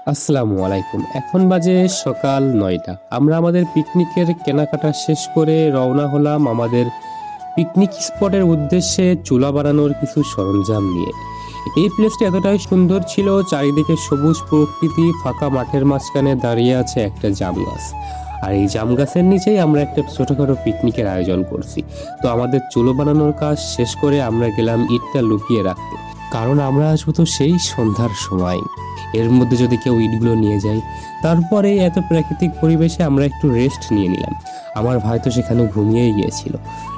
আসসালামু আলাইকুম। এখন বাজে সকাল ৯টা। আমরা আমাদের পিকনিকের কেনাকাটা শেষ করে রওনা হলাম আমাদের পিকনিক স্পটের উদ্দেশ্যে চুলা বানানোর কিছু সরঞ্জাম নিয়ে। এই প্লেসটি এতটাই সুন্দর ছিল, চারিদিকে সবুজ প্রকৃতি, ফাঁকা মাঠের মাঝখানে দাঁড়িয়ে আছে একটা জাম গাছ। আর এই জাম গাছের নিচেই আমরা একটা ছোটখাটো পিকনিকের আয়োজন করছি। তো আমাদের চুলো বানানোর কাজ শেষ করে আমরা গেলাম ইটটা লুকিয়ে রাখতে। কারণ আমরা আসবো তো সেই সন্ধ্যার সময়। এর মধ্যে যদি কেউ ইটগুলো নিয়ে যায়, তারপরে এত প্রাকৃতিক পরিবেশে আমরা একটু রেস্ট নিয়ে নিলাম। আমার ভাই তো সেখানে ঘুমিয়েই গিয়েছিল।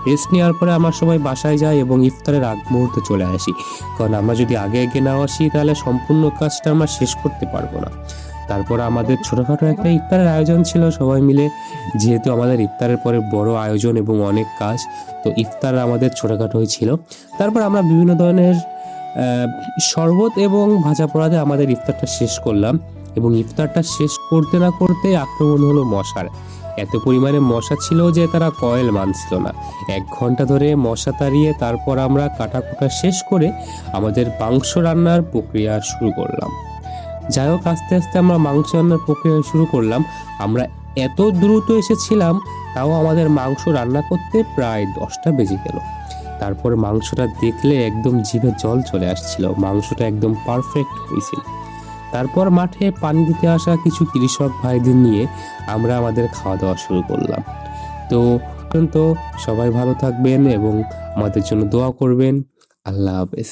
রেস্ট নেওয়ার পরে আমরা সবাই বাসায় যাই এবং ইফতারের আগ মুহূর্তে চলে আসি। কারণ আমরা যদি আগে আগে না আসি তাহলে সম্পূর্ণ কাজটা আমরা শেষ করতে পারবো না। তারপর আমাদের ছোটখাটো একটা ইফতারের আয়োজন ছিল সবাই মিলে। যেহেতু আমাদের ইফতারের পরে বড় আয়োজন এবং অনেক কাজ, তো ইফতার আমাদের ছোটখাটোই ছিল। তারপর আমরা বিভিন্ন ধরনের আহ, শরবত এবং ভাজা পোড়াতে আমাদের ইফতারটা শেষ করলাম। এবং ইফতারটা শেষ করতে না করতে আক্রমণ হলো মশার। এত পরিমাণে মশা ছিল যে তারা কয়েল মানছিল না। 1 ঘন্টা ধরে মশা তাড়িয়ে তারপর আমরা কাটাকুটা শেষ করে আমাদের মাংস রান্নার প্রক্রিয়া শুরু করলাম। যাই হোক, আস্তে আস্তে আমরা মাংস রান্নার প্রক্রিয়া শুরু করলাম। আমরা এত দ্রুত এসেছিলাম, তাও আমাদের মাংস রান্না করতে প্রায় 10টা বেজে গেল। তারপর মাংসটা দেখলে একদম জিভে জল চলে আসছিল, মাংসটা একদম পারফেক্ট হয়েছিল। তারপর মাঠে পানি দিতে আসা কিছু কৃষক ভাইদের নিয়ে আমরা আমাদের খাওয়া দাওয়া শুরু করলাম। তো পর্যন্ত সবাই ভালো থাকবেন এবং আমাদের জন্য দোয়া করবেন। আল্লাহ হাফেজ।